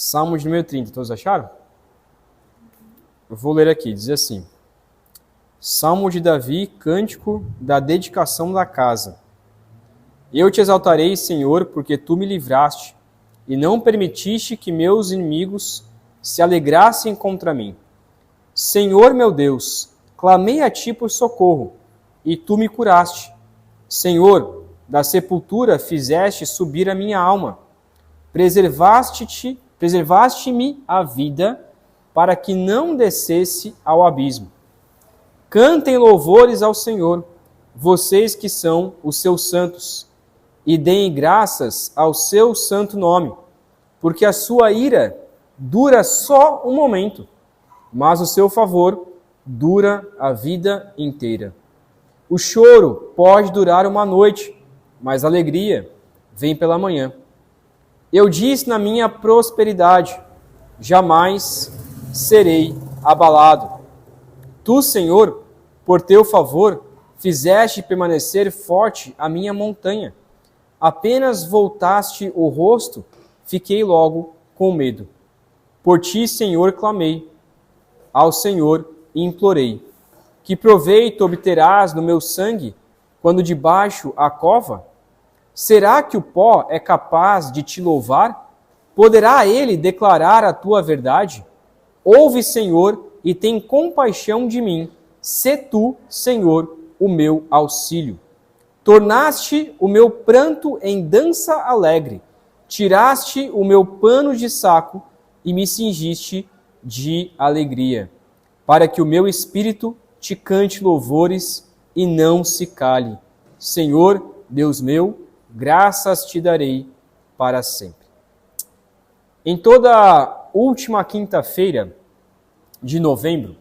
Salmo de número 30, todos acharam? Eu vou ler aqui, diz assim. Salmo de Davi, cântico da dedicação da casa. Eu te exaltarei, Senhor, porque tu me livraste, e não permitiste que meus inimigos se alegrassem contra mim. Senhor meu Deus, clamei a ti por socorro, e tu me curaste. Senhor, da sepultura fizeste subir a minha alma. Preservaste-me a vida, para que não descesse ao abismo. Cantem louvores ao Senhor, vocês que são os seus santos, e deem graças ao seu santo nome, porque a sua ira dura só um momento, mas o seu favor dura a vida inteira. O choro pode durar uma noite, mas a alegria vem pela manhã. Eu disse na minha prosperidade, jamais serei abalado. Tu, Senhor, por teu favor, fizeste permanecer forte a minha montanha. Apenas voltaste o rosto, fiquei logo com medo. Por ti, Senhor, clamei. Ao Senhor implorei. Que proveito obterás no meu sangue, quando debaixo a cova? Será que o pó é capaz de te louvar? Poderá ele declarar a tua verdade? Ouve, Senhor, e tem compaixão de mim. Sê tu, Senhor, o meu auxílio. Tornaste o meu pranto em dança alegre. Tiraste o meu pano de saco e me cingiste de alegria, para que o meu espírito te cante louvores e não se cale. Senhor, Deus meu, graças te darei para sempre. Em toda última quinta-feira de novembro,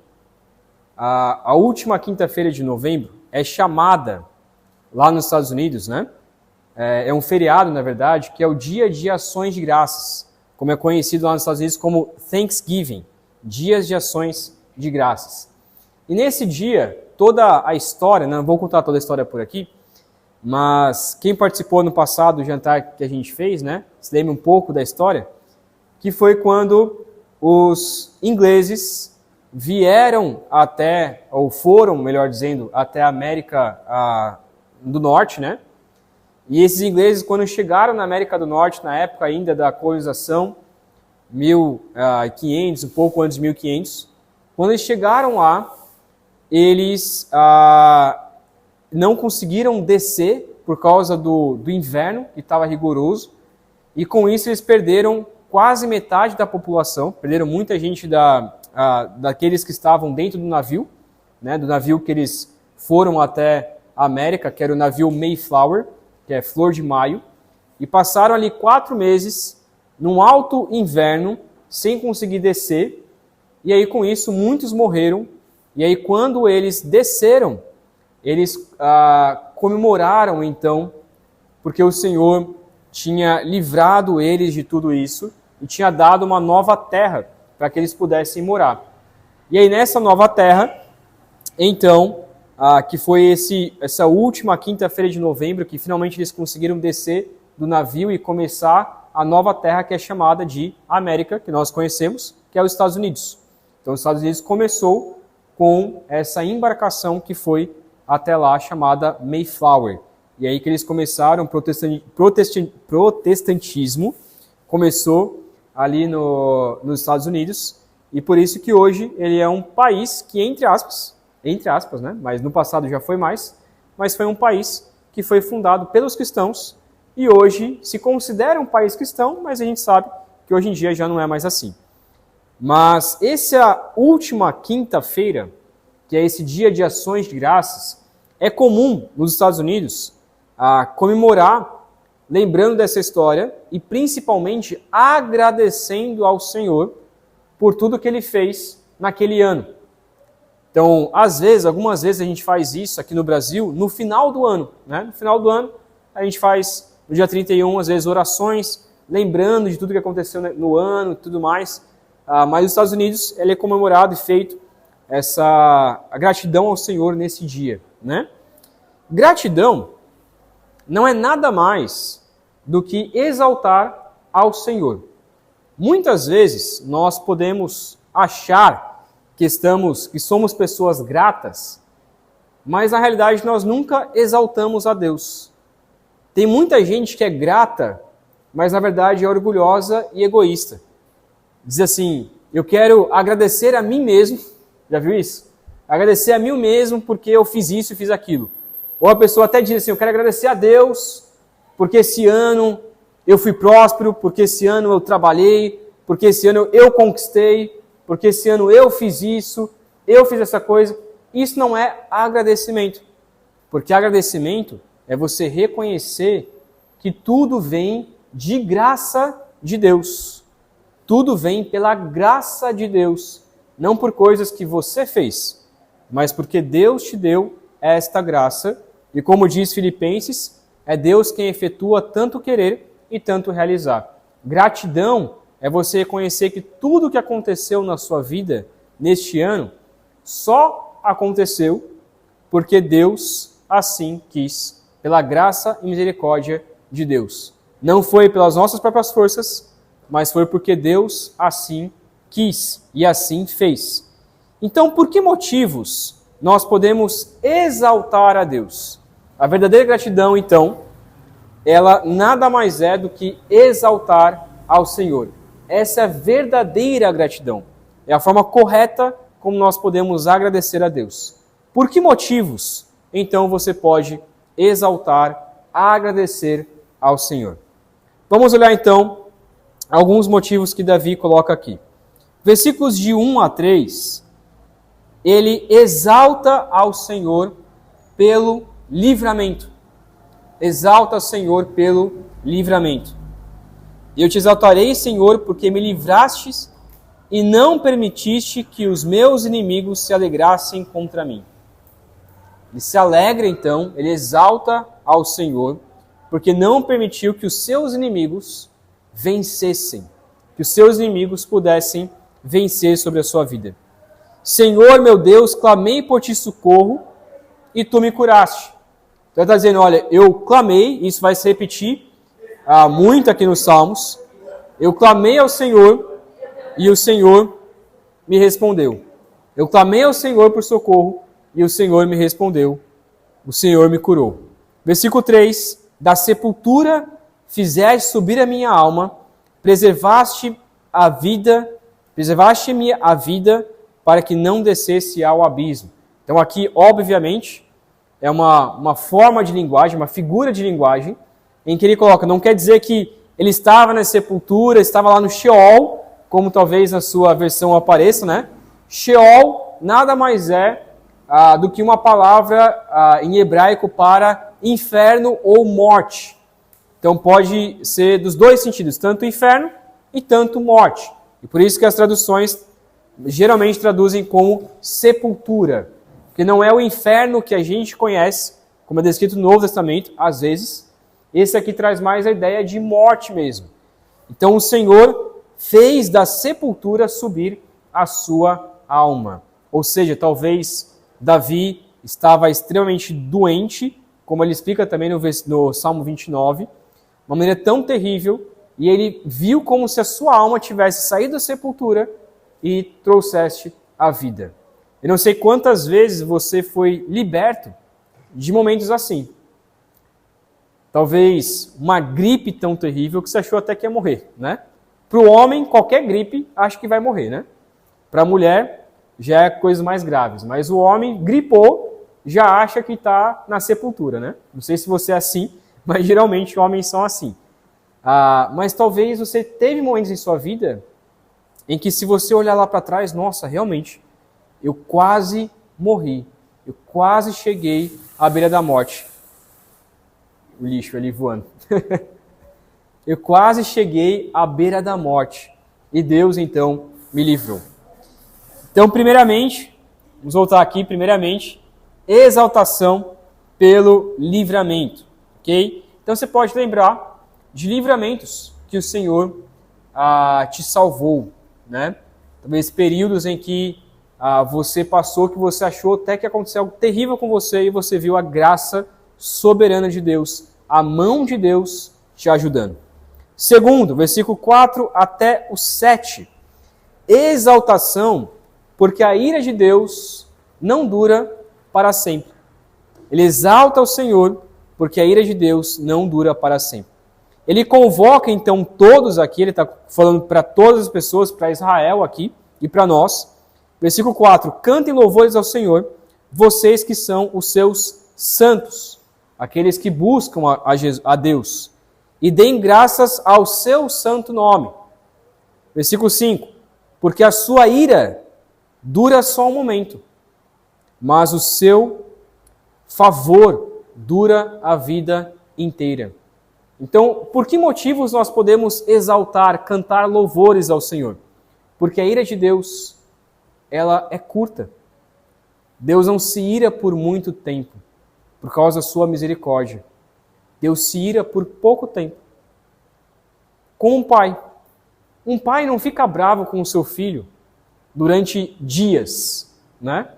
a última quinta-feira de novembro é chamada, lá nos Estados Unidos, né? É um feriado, na verdade, que é o Dia de Ações de Graças, como é conhecido lá nos Estados Unidos como Thanksgiving, Dias de Ações de Graças. E nesse dia, toda a história, não vou contar toda a história por aqui, mas quem participou no passado do jantar que a gente fez, né? Se lembra um pouco da história, que foi quando os ingleses vieram até, ou foram, melhor dizendo, até a América do Norte, né? E esses ingleses, quando chegaram na América do Norte, na época ainda da colonização, 1500, um pouco antes de 1500, quando eles chegaram lá, eles não conseguiram descer por causa do inverno, que estava rigoroso, e com isso eles perderam quase metade da população, perderam muita gente daqueles que estavam dentro do navio, né, do navio que eles foram até a América, que era o navio Mayflower, que é Flor de Maio, e passaram ali 4 meses num alto inverno, sem conseguir descer, e aí com isso muitos morreram, e aí quando eles desceram, eles comemoraram então, porque o Senhor tinha livrado eles de tudo isso, e tinha dado uma nova terra para que eles pudessem morar. E aí nessa nova terra, então, que foi essa última quinta-feira de novembro, que finalmente eles conseguiram descer do navio e começar a nova terra que é chamada de América, que nós conhecemos, que é os Estados Unidos. Então os Estados Unidos começou com essa embarcação que foi até lá, chamada Mayflower. E aí que eles começaram, o protestantismo começou ali nos Estados Unidos, e por isso que hoje ele é um país que, entre aspas, né? Mas no passado já foi mais, mas foi um país que foi fundado pelos cristãos e hoje se considera um país cristão, mas a gente sabe que hoje em dia já não é mais assim. Mas essa última quinta-feira, que é esse Dia de Ações de Graças, é comum nos Estados Unidos comemorar, lembrando dessa história e principalmente agradecendo ao Senhor por tudo que Ele fez naquele ano. Então, algumas vezes a gente faz isso aqui no Brasil no final do ano, né? No final do ano, a gente faz, no dia 31, às vezes, orações, lembrando de tudo que aconteceu no ano e tudo mais. Mas nos Estados Unidos, ele é comemorado e feito a gratidão ao Senhor nesse dia, né? Gratidão não é nada mais do que exaltar ao Senhor. Muitas vezes nós podemos achar que somos pessoas gratas, mas na realidade nós nunca exaltamos a Deus. Tem muita gente que é grata, mas na verdade é orgulhosa e egoísta. Diz assim: eu quero agradecer a mim mesmo, já viu isso? Agradecer a mim mesmo porque eu fiz isso e fiz aquilo. Ou a pessoa até diz assim: eu quero agradecer a Deus porque esse ano eu fui próspero, porque esse ano eu trabalhei, porque esse ano eu conquistei, porque esse ano eu fiz isso, eu fiz essa coisa. Isso não é agradecimento, porque agradecimento é você reconhecer que tudo vem de graça de Deus. Tudo vem pela graça de Deus, não por coisas que você fez, mas porque Deus te deu esta graça. E como diz Filipenses, é Deus quem efetua tanto querer e tanto realizar. Gratidão é você reconhecer que tudo que aconteceu na sua vida neste ano só aconteceu porque Deus assim quis, pela graça e misericórdia de Deus. Não foi pelas nossas próprias forças, mas foi porque Deus assim quis e assim fez. Então, por que motivos nós podemos exaltar a Deus? A verdadeira gratidão, então, ela nada mais é do que exaltar ao Senhor. Essa é a verdadeira gratidão. É a forma correta como nós podemos agradecer a Deus. Por que motivos, então, você pode exaltar, agradecer ao Senhor? Vamos olhar, então, alguns motivos que Davi coloca aqui. Versículos de 1 a 3, ele exalta ao Senhor pelo livramento. Exalta, Senhor, pelo livramento. Eu te exaltarei, Senhor, porque me livrastes e não permitiste que os meus inimigos se alegrassem contra mim. Ele se alegra, então, ele exalta ao Senhor, porque não permitiu que os seus inimigos vencessem, que os seus inimigos pudessem vencer sobre a sua vida. Senhor, meu Deus, clamei por ti socorro e tu me curaste. Então ele está dizendo, olha, eu clamei, isso vai se repetir muito aqui nos Salmos, eu clamei ao Senhor e o Senhor me respondeu. Eu clamei ao Senhor por socorro e o Senhor me respondeu, o Senhor me curou. Versículo 3, da sepultura fizeste subir a minha alma, preservaste-me a vida para que não descesse ao abismo. Então aqui, obviamente, é uma forma de linguagem, uma figura de linguagem, em que ele coloca, não quer dizer que ele estava na sepultura, estava lá no Sheol, como talvez na sua versão apareça, né? Sheol nada mais é do que uma palavra em hebraico para inferno ou morte. Então pode ser dos dois sentidos, tanto inferno e tanto morte. E por isso que as traduções geralmente traduzem como sepultura, que não é o inferno que a gente conhece, como é descrito no Novo Testamento, às vezes. Esse aqui traz mais a ideia de morte mesmo. Então o Senhor fez da sepultura subir a sua alma. Ou seja, talvez Davi estava extremamente doente, como ele explica também no Salmo 29, uma maneira tão terrível, e ele viu como se a sua alma tivesse saído da sepultura e trouxeste a vida. Eu não sei quantas vezes você foi liberto de momentos assim. Talvez uma gripe tão terrível que você achou até que ia morrer, né? Para o homem, qualquer gripe acha que vai morrer, né? Para a mulher, já é coisas mais graves. Mas o homem gripou, já acha que está na sepultura, né? Não sei se você é assim, mas geralmente homens são assim. Mas talvez você teve momentos em sua vida em que, se você olhar lá para trás, nossa, realmente, eu quase morri. Eu quase cheguei à beira da morte. O lixo ali voando. Eu quase cheguei à beira da morte. E Deus, então, me livrou. Então, primeiramente, vamos voltar aqui, primeiramente, exaltação pelo livramento. Ok? Então, você pode lembrar de livramentos que o Senhor te salvou, né? Talvez períodos em que você passou, que você achou até que aconteceu algo terrível com você e você viu a graça soberana de Deus, a mão de Deus te ajudando. Segundo, versículo 4 até o 7. Exaltação, porque a ira de Deus não dura para sempre. Ele exalta o Senhor, porque a ira de Deus não dura para sempre. Ele convoca então todos aqui, ele está falando para todas as pessoas, para Israel aqui e para nós. Versículo 4, cantem louvores ao Senhor, vocês que são os seus santos, aqueles que buscam a Deus, e deem graças ao seu santo nome. Versículo 5, porque a sua ira dura só um momento, mas o seu favor dura a vida inteira. Então, por que motivos nós podemos exaltar, cantar louvores ao Senhor? Porque a ira de Deus, ela é curta. Deus não se ira por muito tempo, por causa da sua misericórdia. Deus se ira por pouco tempo. Com um pai não fica bravo com o seu filho durante dias, né?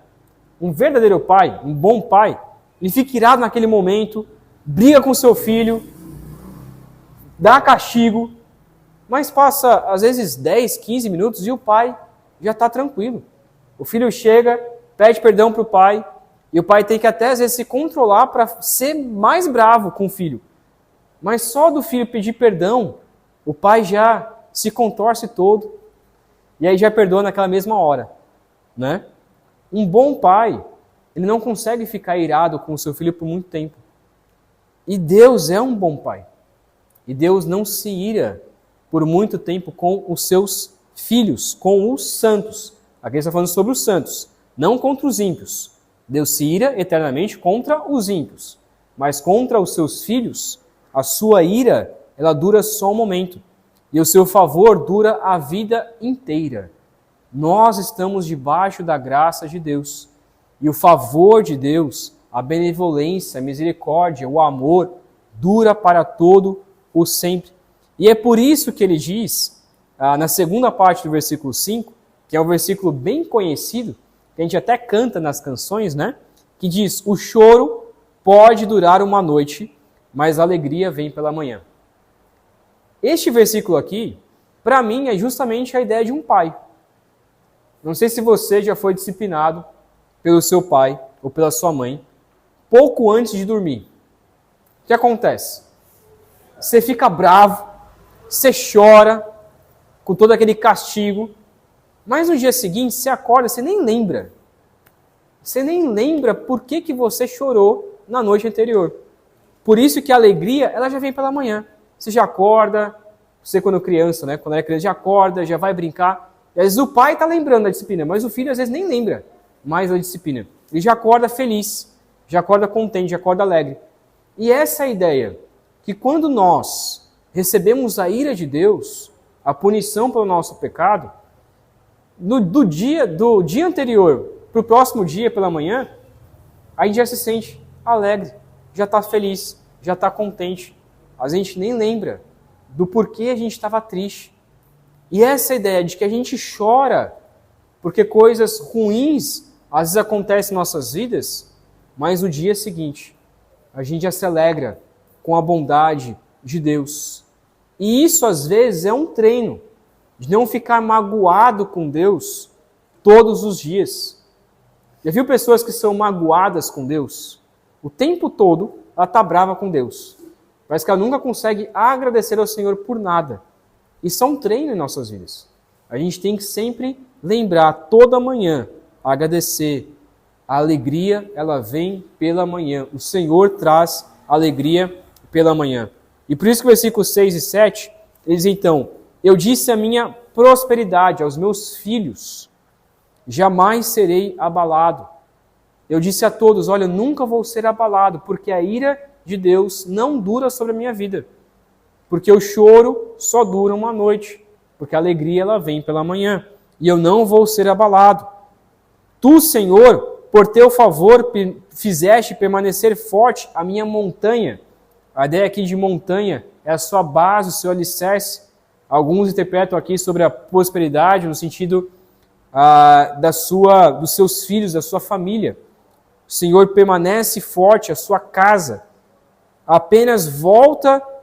Um verdadeiro pai, um bom pai, ele fica irado naquele momento, briga com o seu filho, dá castigo, mas passa às vezes 10, 15 minutos e o pai já está tranquilo. O filho chega, pede perdão para o pai, e o pai tem que até às vezes se controlar para ser mais bravo com o filho. Mas só do filho pedir perdão, o pai já se contorce todo, e aí já perdoa naquela mesma hora, né? Um bom pai, ele não consegue ficar irado com o seu filho por muito tempo. E Deus é um bom pai. E Deus não se ira por muito tempo com os seus filhos, com os santos. Aqui está falando sobre os santos, não contra os ímpios. Deus se ira eternamente contra os ímpios. Mas contra os seus filhos, a sua ira, ela dura só um momento. E o seu favor dura a vida inteira. Nós estamos debaixo da graça de Deus. E o favor de Deus, a benevolência, a misericórdia, o amor, dura para todo o sempre. E é por isso que ele diz, na segunda parte do versículo 5, que é um versículo bem conhecido, que a gente até canta nas canções, né? Que diz, o choro pode durar uma noite, mas a alegria vem pela manhã. Este versículo aqui, para mim, é justamente a ideia de um pai. Não sei se você já foi disciplinado pelo seu pai ou pela sua mãe, pouco antes de dormir. O que acontece? Você fica bravo, você chora com todo aquele castigo, mas no dia seguinte você acorda, você nem lembra. Você nem lembra por que você chorou na noite anterior. Por isso que a alegria, ela já vem pela manhã. Você já acorda, você quando criança, né? Quando era criança já acorda, já vai brincar. E às vezes o pai está lembrando da disciplina, mas o filho às vezes nem lembra mais da disciplina. Ele já acorda feliz, já acorda contente, já acorda alegre. E essa é a ideia, que quando nós recebemos a ira de Deus, a punição pelo nosso pecado, do dia anterior para o próximo dia pela manhã, a gente já se sente alegre, já está feliz, já está contente. A gente nem lembra do porquê a gente estava triste. E essa ideia de que a gente chora porque coisas ruins às vezes acontecem em nossas vidas, mas no dia seguinte a gente já se alegra com a bondade de Deus. E isso às vezes é um treino de não ficar magoado com Deus todos os dias. Já viu pessoas que são magoadas com Deus? O tempo todo ela está brava com Deus. Parece que ela nunca consegue agradecer ao Senhor por nada. Isso é um treino em nossas vidas. A gente tem que sempre lembrar toda manhã, agradecer. A alegria, ela vem pela manhã. O Senhor traz alegria pela manhã. E por isso que o versículo 6 e 7, ele diz então, eu disse a minha prosperidade aos meus filhos, jamais serei abalado. Eu disse a todos, olha, nunca vou ser abalado, porque a ira de Deus não dura sobre a minha vida. Porque o choro só dura uma noite, porque a alegria ela vem pela manhã, e eu não vou ser abalado. Tu, Senhor, por teu favor, fizeste permanecer forte a minha montanha. A ideia aqui de montanha é a sua base, o seu alicerce. Alguns interpretam aqui sobre a prosperidade no sentido dos seus filhos, da sua família. O Senhor permanece forte a sua casa. Apenas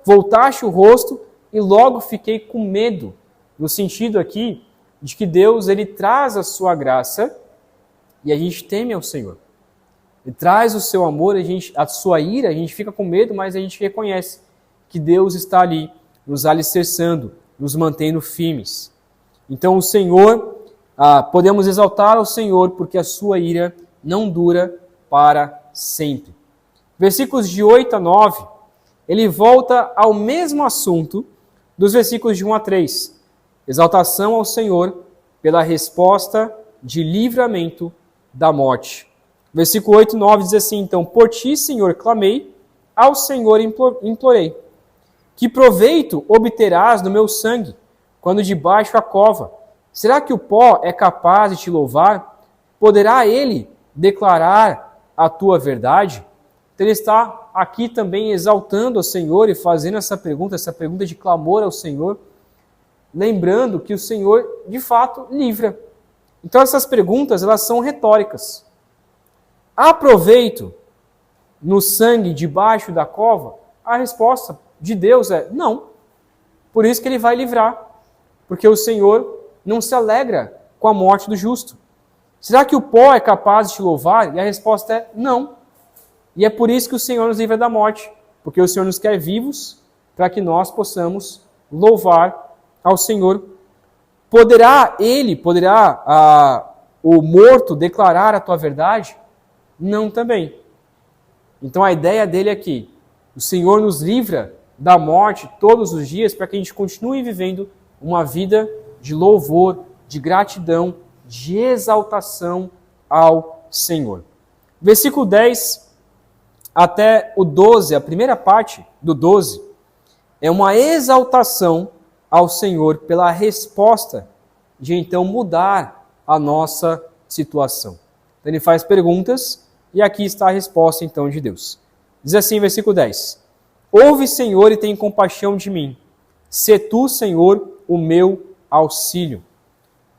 voltaste o rosto e logo fiquei com medo, no sentido aqui de que Deus ele traz a sua graça e a gente teme ao Senhor. Ele traz o seu amor, a sua ira, a gente fica com medo, mas a gente reconhece que Deus está ali, nos alicerçando, nos mantendo firmes. Então o Senhor, podemos exaltar ao Senhor, porque a sua ira não dura para sempre. Versículos de 8 a 9, ele volta ao mesmo assunto dos versículos de 1 a 3. Exaltação ao Senhor pela resposta de livramento da morte. Versículo 8 e 9 diz assim, então, por ti, Senhor, clamei, ao Senhor implorei. Que proveito obterás do meu sangue, quando debaixo a cova? Será que o pó é capaz de te louvar? Poderá ele declarar a tua verdade? Então ele está aqui também exaltando ao Senhor e fazendo essa pergunta de clamor ao Senhor, lembrando que o Senhor, de fato, livra. Então essas perguntas, elas são retóricas. Há proveito no sangue debaixo da cova? A resposta de Deus é não. Por isso que ele vai livrar. Porque o Senhor não se alegra com a morte do justo. Será que o pó é capaz de te louvar? E a resposta é não. E é por isso que o Senhor nos livra da morte. Porque o Senhor nos quer vivos para que nós possamos louvar ao Senhor. Poderá o morto declarar a tua verdade? Não também. Então a ideia dele é que o Senhor nos livra da morte todos os dias para que a gente continue vivendo uma vida de louvor, de gratidão, de exaltação ao Senhor. Versículo 10 até o 12, a primeira parte do 12, é uma exaltação ao Senhor pela resposta de então mudar a nossa situação. Então ele faz perguntas e aqui está a resposta então de Deus. Diz assim, versículo 10: Ouve, Senhor, e tem compaixão de mim. Sê tu, Senhor, o meu auxílio.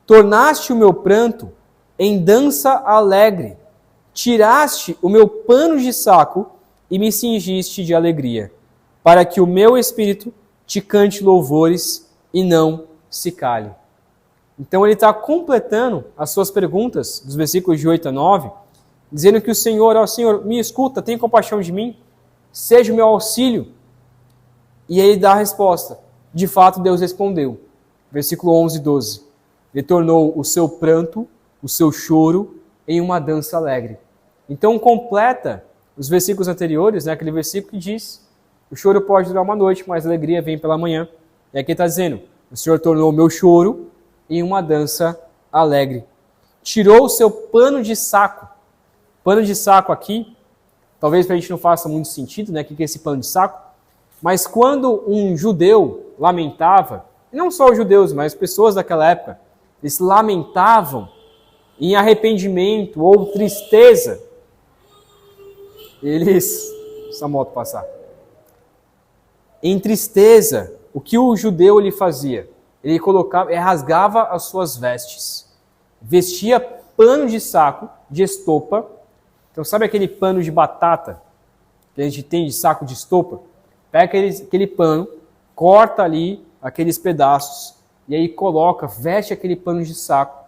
Tornaste o meu pranto em dança alegre. Tiraste o meu pano de saco e me cingiste de alegria, para que o meu espírito te cante louvores e não se cale. Então ele está completando as suas perguntas, dos versículos de 8 a 9, dizendo que o Senhor, ó Senhor, me escuta, tenha compaixão de mim, seja o meu auxílio. E ele dá a resposta. De fato, Deus respondeu. Versículo 11 e 12. Ele tornou o seu pranto, o seu choro, em uma dança alegre. Então completa os versículos anteriores, né, aquele versículo que diz, o choro pode durar uma noite, mas a alegria vem pela manhã. E aqui está dizendo, o Senhor tornou o meu choro em uma dança alegre. Tirou o seu pano de saco. Pano de saco aqui, talvez para a gente não faça muito sentido, né, o que é esse pano de saco, mas quando um judeu lamentava, e não só os judeus, mas as pessoas daquela época, eles lamentavam em arrependimento ou tristeza, essa moto passar. Em tristeza, o que o judeu ele fazia? Ele rasgava as suas vestes, vestia pano de saco, de estopa. Então sabe aquele pano de batata que a gente tem de saco de estopa? Pega aquele pano, corta ali aqueles pedaços e aí veste aquele pano de saco,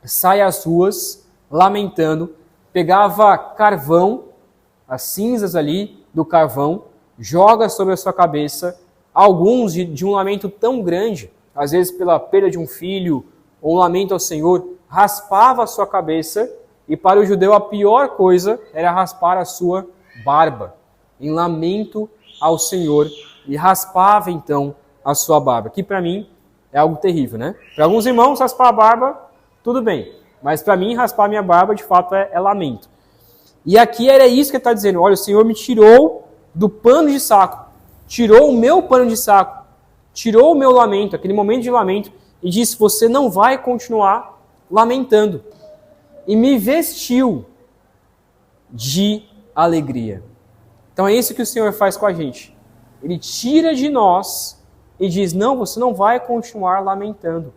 sai às ruas lamentando, pegava carvão, as cinzas ali do carvão, joga sobre a sua cabeça, alguns de um lamento tão grande, às vezes pela perda de um filho, ou um lamento ao Senhor, raspava a sua cabeça, e para o judeu a pior coisa era raspar a sua barba, em lamento ao Senhor, e raspava então a sua barba, que para mim é algo terrível, né? Para alguns irmãos, raspar a barba, tudo bem, mas para mim, raspar minha barba, de fato, é lamento. E aqui era isso que ele está dizendo, olha, o Senhor me tirou do pano de saco, tirou o meu pano de saco, tirou o meu lamento, aquele momento de lamento, e disse, você não vai continuar lamentando. E me vestiu de alegria. Então é isso que o Senhor faz com a gente. Ele tira de nós e diz, não, você não vai continuar lamentando.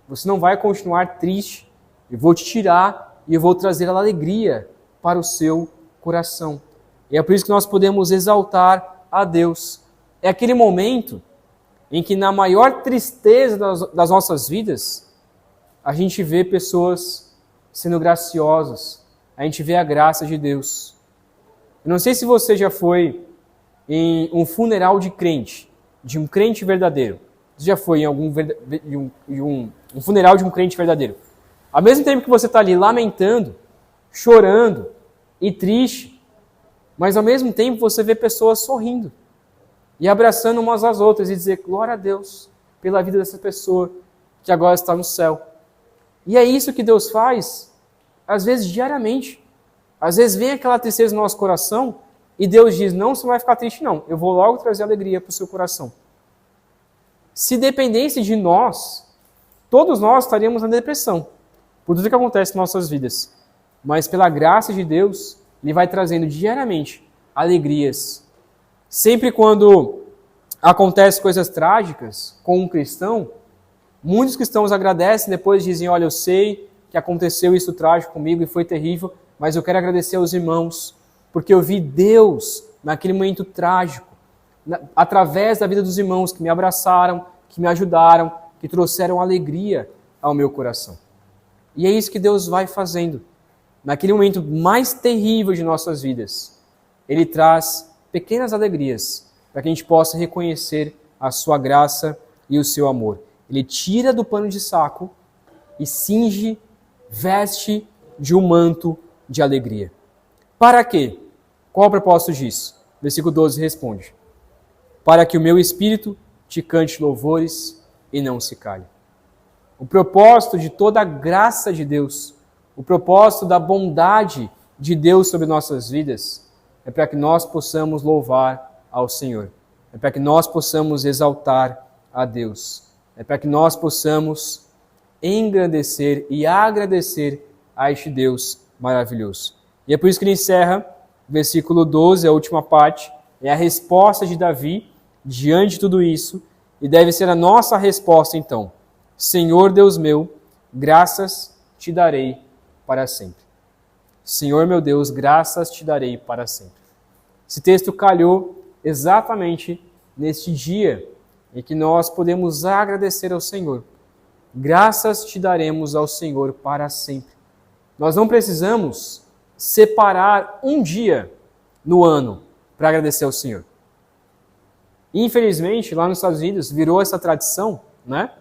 Você não vai continuar triste. Eu vou te tirar e eu vou trazer a alegria para o seu coração. E é por isso que nós podemos exaltar a Deus. É aquele momento em que na maior tristeza das nossas vidas, a gente vê pessoas sendo graciosas, a gente vê a graça de Deus. Eu não sei se você já foi em um funeral de um crente verdadeiro. Você já foi em um funeral de um crente verdadeiro. Ao mesmo tempo que você está ali lamentando, chorando e triste, mas ao mesmo tempo você vê pessoas sorrindo e abraçando umas às outras e dizer glória a Deus pela vida dessa pessoa que agora está no céu. E é isso que Deus faz, às vezes diariamente. Às vezes vem aquela tristeza no nosso coração e Deus diz, não, você não vai ficar triste não, eu vou logo trazer alegria para o seu coração. Se dependesse de nós, todos nós estaríamos na depressão, por tudo que acontece em nossas vidas. Mas pela graça de Deus, Ele vai trazendo diariamente alegrias. Sempre quando acontecem coisas trágicas com um cristão, muitos cristãos agradecem, depois dizem, olha, eu sei que aconteceu isso trágico comigo e foi terrível, mas eu quero agradecer aos irmãos, porque eu vi Deus naquele momento trágico, através da vida dos irmãos que me abraçaram, que me ajudaram, que trouxeram alegria ao meu coração. E é isso que Deus vai fazendo. Naquele momento mais terrível de nossas vidas, Ele traz pequenas alegrias para que a gente possa reconhecer a sua graça e o seu amor. Ele tira do pano de saco e cinge, veste de um manto de alegria. Para quê? Qual o propósito disso? Versículo 12 responde: para que o meu espírito te cante louvores e não se cale. O propósito de toda a graça de Deus, o propósito da bondade de Deus sobre nossas vidas, é para que nós possamos louvar ao Senhor. É para que nós possamos exaltar a Deus. É para que nós possamos engrandecer e agradecer a este Deus maravilhoso. E é por isso que ele encerra, versículo 12, a última parte, é a resposta de Davi diante de tudo isso, e deve ser a nossa resposta então. Senhor Deus meu, graças te darei para sempre. Senhor meu Deus, graças te darei para sempre. Esse texto calhou exatamente neste dia em que nós podemos agradecer ao Senhor. Graças te daremos ao Senhor para sempre. Nós não precisamos separar um dia no ano para agradecer ao Senhor. Infelizmente, lá nos Estados Unidos, virou essa tradição, né?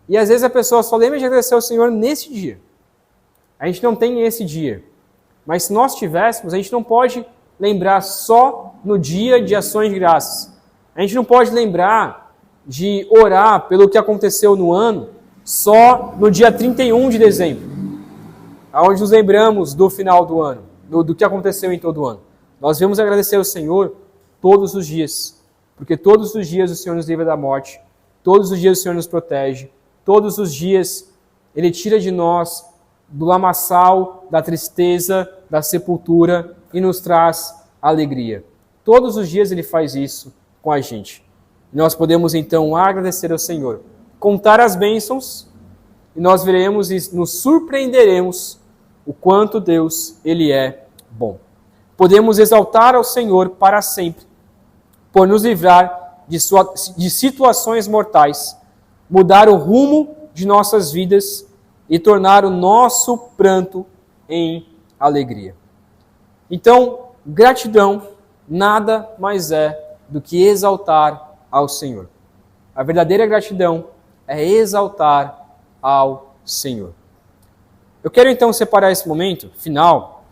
E às vezes a pessoa só lembra de agradecer ao Senhor nesse dia. A gente não tem esse dia. Mas se nós tivéssemos, a gente não pode lembrar só no dia de ações de graças. A gente não pode lembrar de orar pelo que aconteceu no ano só no dia 31 de dezembro, onde nos lembramos do final do ano, do que aconteceu em todo o ano. Nós devemos agradecer ao Senhor todos os dias, porque todos os dias o Senhor nos livra da morte, todos os dias o Senhor nos protege, todos os dias Ele tira de nós do lamaçal, da tristeza, da sepultura e nos traz alegria. Todos os dias Ele faz isso com a gente. Nós podemos então agradecer ao Senhor, contar as bênçãos, e nós veremos e nos surpreenderemos o quanto Deus Ele é bom. Podemos exaltar ao Senhor para sempre, por nos livrar de situações mortais, mudar o rumo de nossas vidas e tornar o nosso pranto em alegria. Então, gratidão nada mais é do que exaltar ao Senhor. A verdadeira gratidão é exaltar ao Senhor. Eu quero então separar esse momento final.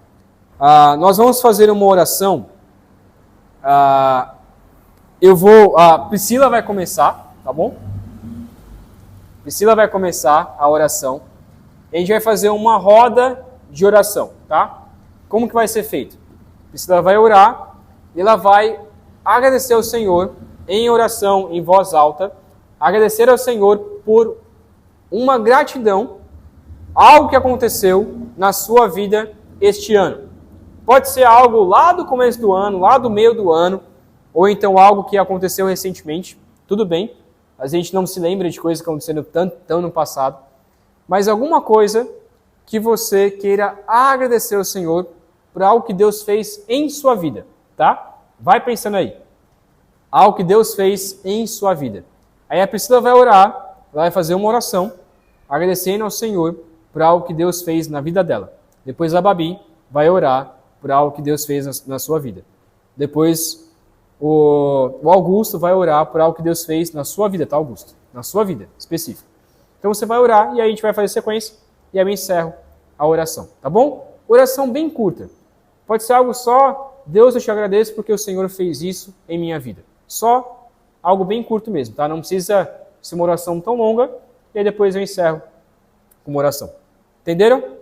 Nós vamos fazer uma oração. A Priscila vai começar, tá bom? Priscila vai começar a oração. E a gente vai fazer uma roda de oração, tá? Como que vai ser feito? Priscila vai orar e ela vai agradecer ao Senhor em oração, em voz alta, agradecer ao Senhor por uma gratidão, algo que aconteceu na sua vida este ano. Pode ser algo lá do começo do ano, lá do meio do ano, ou então algo que aconteceu recentemente. Tudo bem, a gente não se lembra de coisas que aconteceram tão no passado, mas alguma coisa que você queira agradecer ao Senhor por algo que Deus fez em sua vida, tá? Vai pensando aí. Algo que Deus fez em sua vida. Aí a Priscila vai orar, ela vai fazer uma oração, agradecendo ao Senhor por algo que Deus fez na vida dela. Depois a Babi vai orar por algo que Deus fez na sua vida. Depois o Augusto vai orar por algo que Deus fez na sua vida, tá, Augusto? Na sua vida, específica. Então você vai orar e aí a gente vai fazer sequência e aí eu encerro a oração, tá bom? Oração bem curta. Pode ser algo só, Deus, eu te agradeço porque o Senhor fez isso em minha vida. Só algo bem curto mesmo, tá? Não precisa ser uma oração tão longa e aí depois eu encerro com uma oração. Entenderam?